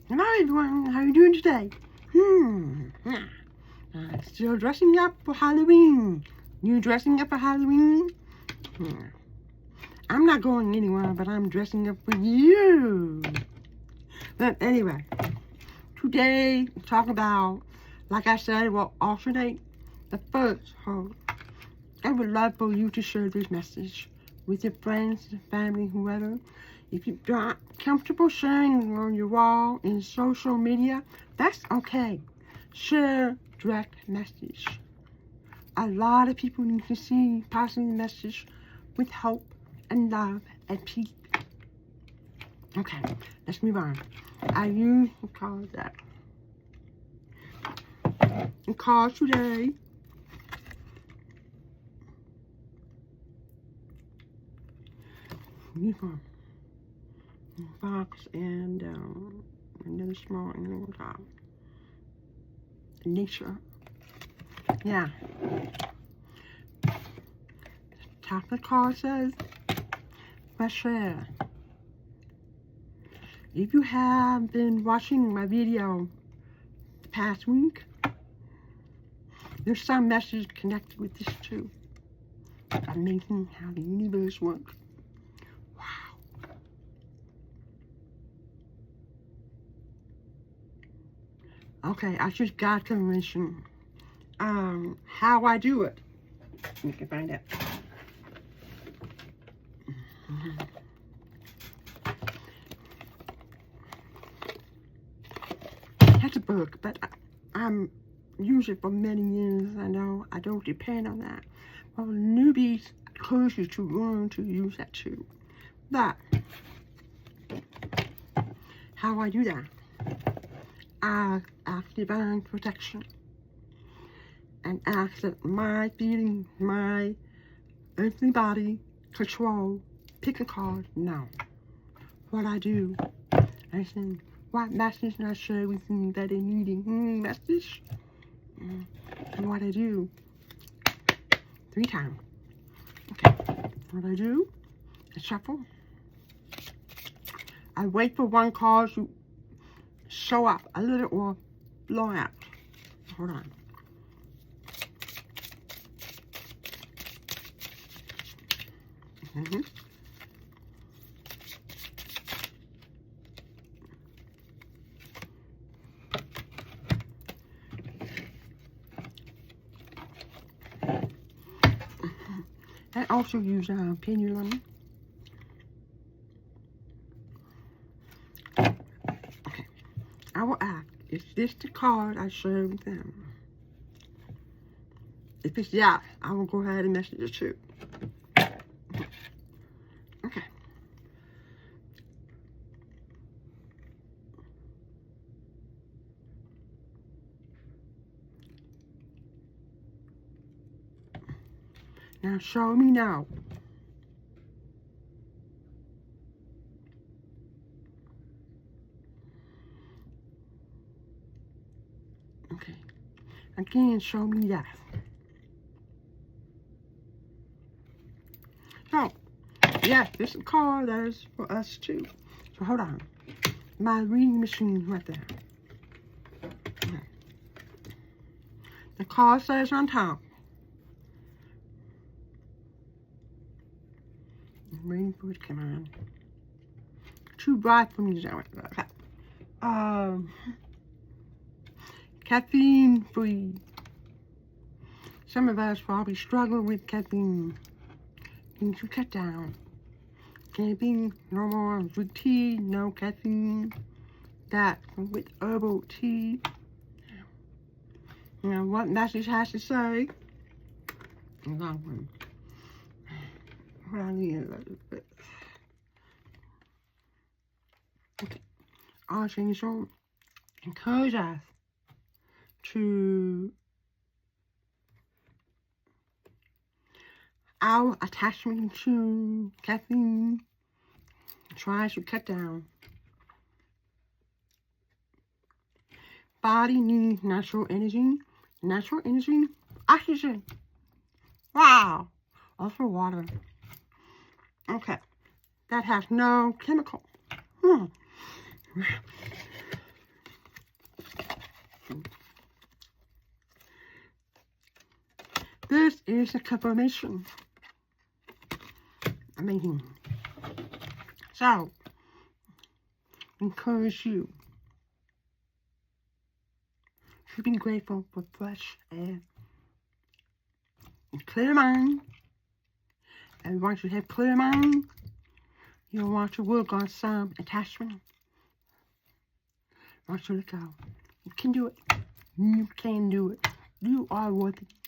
Hello everyone, how are you doing today? Still dressing up for Halloween. You dressing up for Halloween? I'm not going anywhere, but I'm dressing up for you. But anyway, today we'll talk about, like I said, we'll alternate the first hold. I would love for you to share this message with your friends, family, whoever. If you're not comfortable sharing on your wall in social media, that's okay. Share direct message. A lot of people need to see passing the message with hope and love and peace. Okay, let's move on. I use the cards that. The cards today. Uniform. Fox and another small animal dog. Nature. Yeah. Top of the card says fresh air. If you have been watching my video the past week, there's some message connected with this too. Amazing how the universe works. Okay, I just got confirmation. How I do it. You can find out. That's a book, but I'm using it for many years. I know I don't depend on that. Well, newbies, I encourage you to learn to use that too. But how I do that? I ask divine protection and ask that my feeling, my earthly body, control, pick a card, no. What I do, I say, what message I share with you that they needing message? And what I do, 3 times. Okay, what I do, I shuffle. I wait for one card to show up a little or blow out. Hold on. I also use pendulum. Okay, I will ask, is this the card I share with them? If it's yes, I will go ahead and message it too. Okay. Now show me now. Okay. Again, show me yes. So, yes, this is a card that is for us too. So hold on. My reading machine right there. Okay. The card says on top. Waiting for it to come on. Too bright for me to do it. Okay. Caffeine free. Some of us probably struggle with caffeine. Need to cut down. Caffeine, no more with tea, no caffeine. That with herbal tea. You know what message has to say? Long one. What I need a little bit. Okay. Archangel encourage us to our attachment to caffeine. Try to cut down. Body needs natural energy. Natural energy, oxygen. Wow. Also water. Okay. That has no chemical. is a confirmation. Amazing. So, encourage you to be grateful for fresh air and clear mind. And once you have clear mind, you'll want to work on some attachment. Want you to let go. You can do it. You can do it. You are worth it.